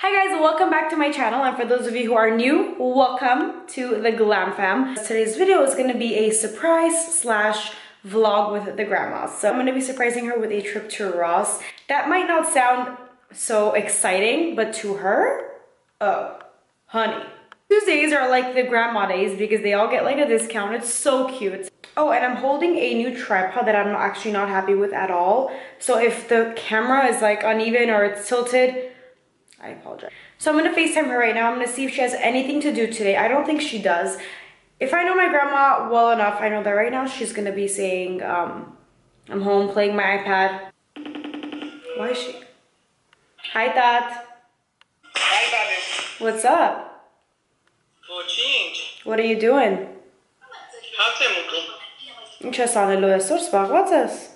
Hi guys, welcome back to my channel, and for those of you who are new, welcome to the Glam Fam. Today's video is going to be a surprise slash vlog with the grandmas. So I'm going to be surprising her with a trip to Ross. That might not sound so exciting, but to her, oh, honey. Tuesdays are like the grandma days because they all get like a discount. It's so cute. Oh, and I'm holding a new tripod that I'm actually not happy with at all. So if the camera is like uneven or it's tilted, I apologize. So I'm gonna FaceTime her right now. I'm gonna see if she has anything to do today. I don't think she does. If I know my grandma well enough, I know that right now she's gonna be saying, I'm home playing my iPad. Why is she? Hi, Tat. Hi, darling. What's up? For change. What are you doing? How's it, این چه سانه لوه سرس باق واتس؟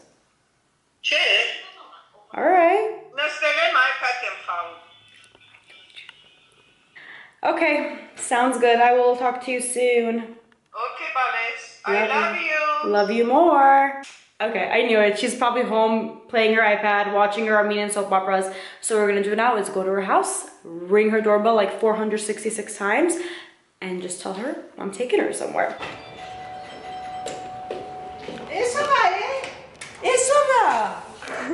چه؟ Alright. نستله my pattern found. Okay, sounds good. I will talk to you soon. Okay, Balis. I love you. Love you more. Okay, I knew it. She's probably home playing her iPad, watching her Armenian soap operas. So what we're gonna do now is go to her house, ring her doorbell like 466 times, and just tell her I'm taking her somewhere.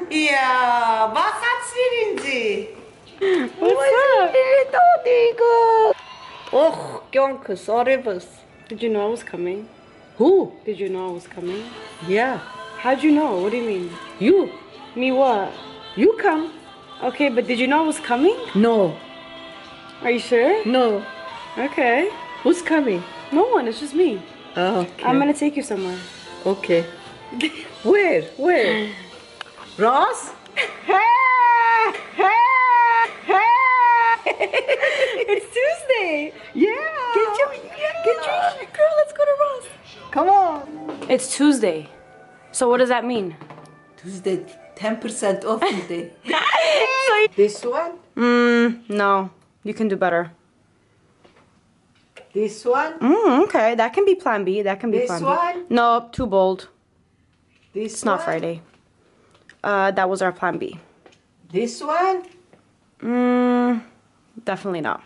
Yeah, What's up? Oh, Gionka, sorry, bus. Did you know I was coming? Who? Did you know I was coming? Yeah, How'd you know? What do you mean? you. Me what? You come. Okay, but did you know I was coming? No, Are you sure? no. Okay. Who's coming? No one, it's just me. Oh, okay. I'm gonna take you somewhere. Okay. Where? Where? Ross? It's Tuesday. Yeah. Get your girl, let's go to Ross. Come on. It's Tuesday. So what does that mean? Tuesday, 10% off today. So This one? no. You can do better. This one? Okay. That can be plan B. That can be This plan B. one? No, too bold. This It's not one? Friday. That was our plan B. This one? Definitely not.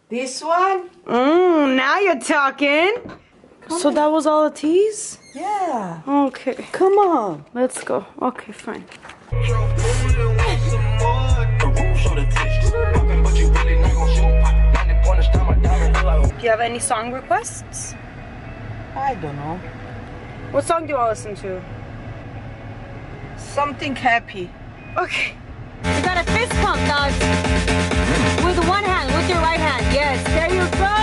This one? Now you're talking. So that was all the teas? Yeah. Okay. Come on. Let's go. Okay, fine. Do you have any song requests? I don't know. What song do you want to listen to? Something happy. Okay. You got a fist pump, dog. With one hand, with your right hand. Yes, there you go.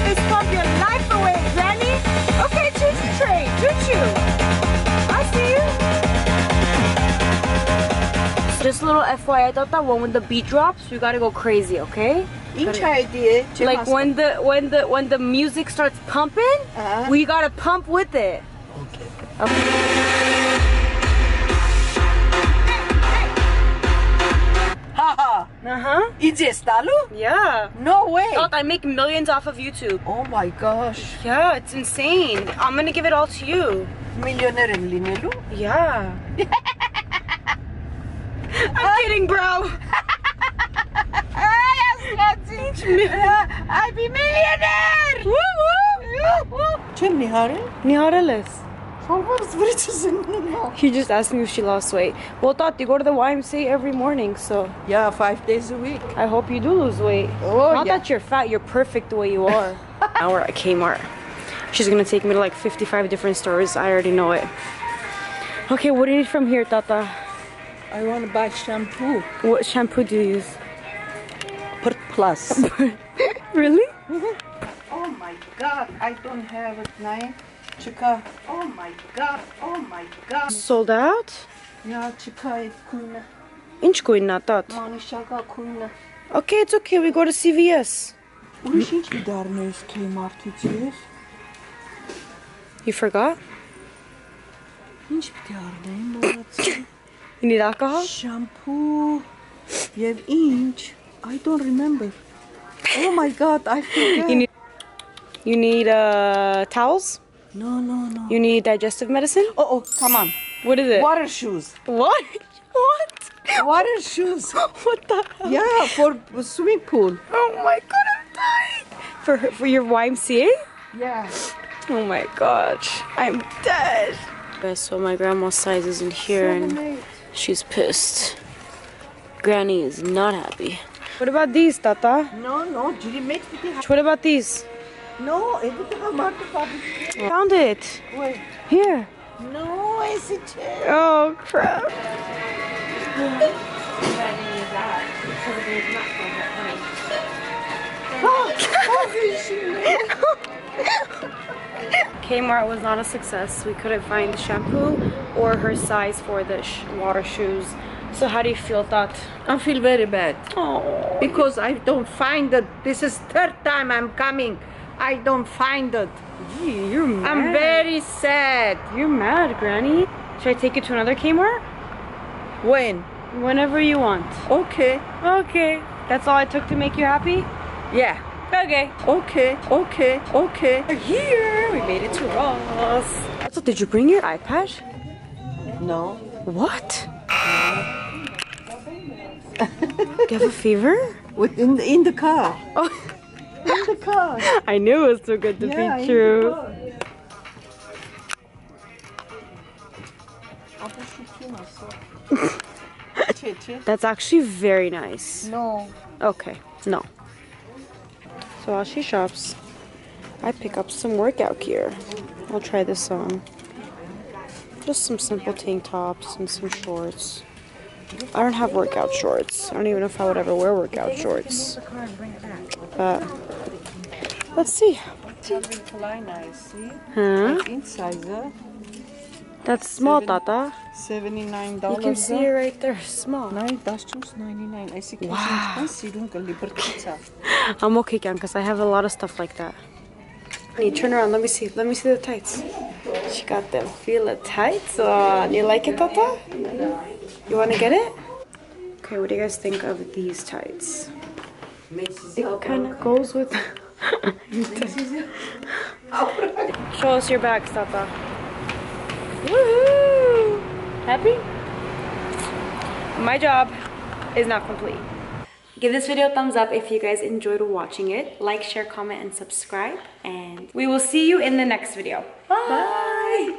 Fist pump your life away, Granny. Okay, choose the trade. Choo-choo. I see you. Just a little FYI, I thought that one with the beat drops, we gotta go crazy, okay? Inch idea. Like when the music starts pumping, we gotta pump with it. Okay. Haha. Is it Stalu? Yeah. No way. Look, I make millions off of YouTube. Oh my gosh. Yeah, it's insane. I'm gonna give it all to you. Millionaire in Linelu? Yeah. I'm kidding, bro. I'll be millionaire. Woo woo. Chim Nihare? Niharelis. Yeah, He just asked me if she lost weight. Well, thought you go to the YMCA every morning, so 5 days a week. I hope you do lose weight. Oh, Not yeah. that you're fat, you're perfect the way you are. Now we're at Kmart. She's gonna take me to like 55 different stores. I already know it. Okay, what do you need from here, Tata? I want to buy shampoo. What shampoo do you use? Per plus. Really? Oh my god, I don't have it now. Chica. Oh my god. Oh my god. Sold out? Yeah, chica kuna. Inch going not that. Manishaga kuna. Okay, it's okay. We go to CVS. Urish inch bidarnes Kmart içiyor. You forgot? Inch bidarnes. You need alcohol? Shampoo. You have inch. I don't remember. Oh my god, I forget. You need towels? No. You need digestive medicine? Oh, come on. What is it? Water shoes. What? What? Water shoes. What the hell? Yeah, for swimming pool. Oh my god, I'm dying. For your YMCA? Yeah. Oh my gosh, I'm dead. Guys, so my grandma's size isn't here and she's pissed. Granny is not happy. What about these, Tata? No, What about these? No, Found it. Wait. Here. No, it's a chair. Oh crap. Kmart was not a success. We couldn't find the shampoo or her size for the water shoes. So how do you feel, Tat? I feel very bad. Oh. Because I don't find it. This is third time I'm coming. I don't find it. Gee, you're mad. I'm very sad. You're mad, Granny. Should I take you to another Kmart? When? Whenever you want. Okay. Okay. That's all it took to make you happy? Yeah. Okay. Okay. We're here. We made it to Ross. So did you bring your iPad? No. What? Do you have a fever? In the car. Oh. In the car. I knew it was too good to be true. That's actually very nice. No. Okay, no. So while she shops, I pick up some workout gear. I'll try this on. Just some simple tank tops and some shorts. I don't have workout shorts. I don't even know if I would ever wear workout shorts. But let's see. Huh? Inside, That's small, Tata. $79. You can see it right there, small. $9.99. I see. Wow. I'm okay, because I have a lot of stuff like that. Hey, turn around. Let me see. Let me see the tights. She got them fila tights on. You like it, Tata? You want to get it? Okay, what do you guys think of these tights? It kind of goes with... Show us your bags, Tata. Woohoo! Happy? My job is not complete. Give this video a thumbs up if you guys enjoyed watching it. Like, share, comment, and subscribe. And we will see you in the next video. Bye!